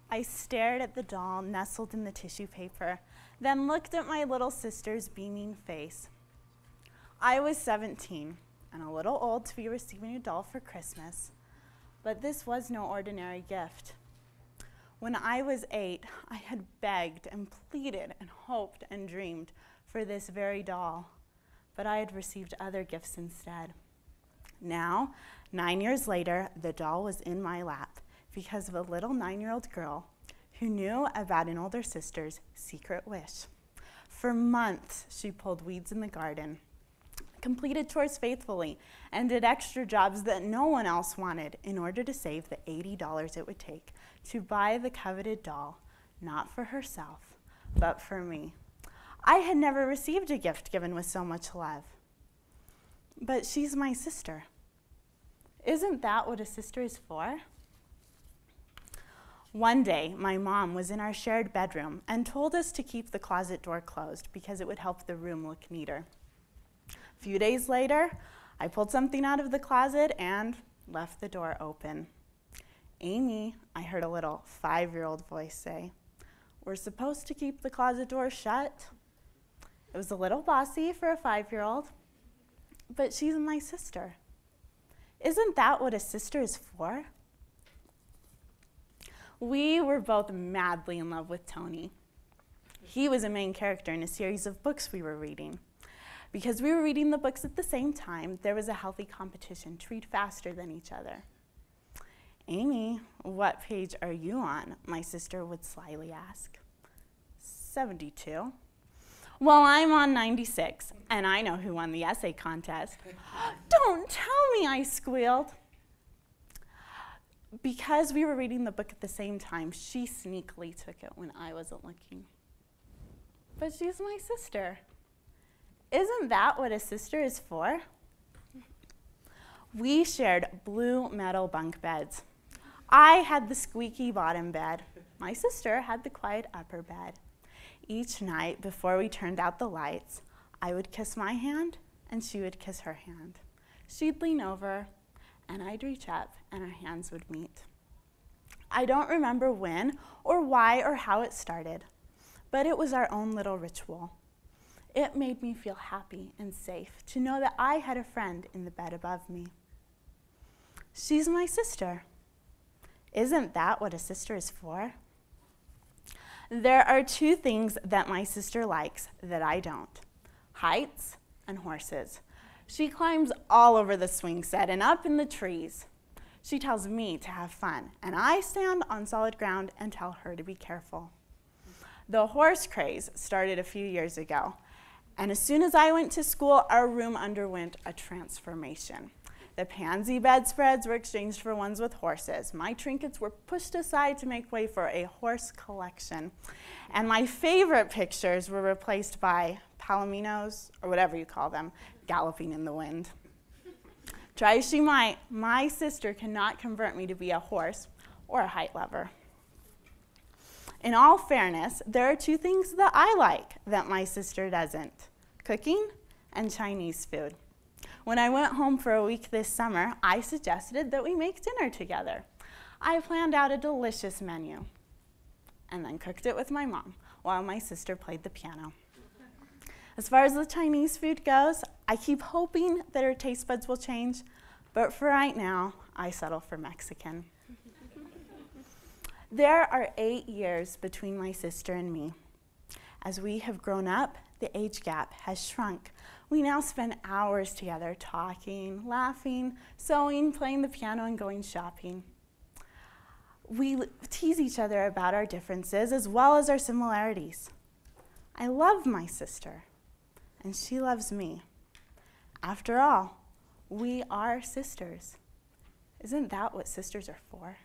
I stared at the doll nestled in the tissue paper, then looked at my little sister's beaming face. I was 17 and a little old to be receiving a doll for Christmas, but this was no ordinary gift. When I was 8, I had begged and pleaded and hoped and dreamed for this very doll, but I had received other gifts instead. Now, 9 years later, the doll was in my lap because of a little 9-year-old girl who knew about an older sister's secret wish. For months, she pulled weeds in the garden, completed chores faithfully, and did extra jobs that no one else wanted in order to save the $80 it would take to buy the coveted doll, not for herself, but for me. I had never received a gift given with so much love. But she's my sister. Isn't that what a sister is for? One day, my mom was in our shared bedroom and told us to keep the closet door closed because it would help the room look neater. A few days later, I pulled something out of the closet and left the door open. "Amy," I heard a little 5-year-old voice say, "we're supposed to keep the closet door shut." It was a little bossy for a 5-year-old, but she's my sister. Isn't that what a sister is for? We were both madly in love with Tony. He was a main character in a series of books we were reading. Because we were reading the books at the same time, there was a healthy competition to read faster than each other. "Amy, what page are you on?" my sister would slyly ask. 72. "Well, I'm on 96, and I know who won the essay contest." "Don't tell me," I squealed. Because we were reading the book at the same time, she sneakily took it when I wasn't looking. But she's my sister. Isn't that what a sister is for? We shared blue metal bunk beds. I had the squeaky bottom bed. My sister had the quiet upper bed. Each night, before we turned out the lights, I would kiss my hand, and she would kiss her hand. She'd lean over, and I'd reach up, and our hands would meet. I don't remember when or why or how it started, but it was our own little ritual. It made me feel happy and safe to know that I had a friend in the bed above me. She's my sister. Isn't that what a sister is for? There are 2 things that my sister likes that I don't: heights and horses. She climbs all over the swing set and up in the trees. She tells me to have fun, and I stand on solid ground and tell her to be careful. The horse craze started a few years ago, and as soon as I went to school, our room underwent a transformation. The pansy bedspreads were exchanged for ones with horses. My trinkets were pushed aside to make way for a horse collection. And my favorite pictures were replaced by palominos, or whatever you call them, galloping in the wind. Try as she might, my sister cannot convert me to be a horse or a height lover. In all fairness, there are 2 things that I like that my sister doesn't: cooking and Chinese food. When I went home for a week this summer, I suggested that we make dinner together. I planned out a delicious menu and then cooked it with my mom while my sister played the piano. As far as the Chinese food goes, I keep hoping that her taste buds will change, but for right now, I settle for Mexican. There are 8 years between my sister and me. As we have grown up, the age gap has shrunk. We now spend hours together talking, laughing, sewing, playing the piano, and going shopping. We tease each other about our differences as well as our similarities. I love my sister, and she loves me. After all, we are sisters. Isn't that what sisters are for?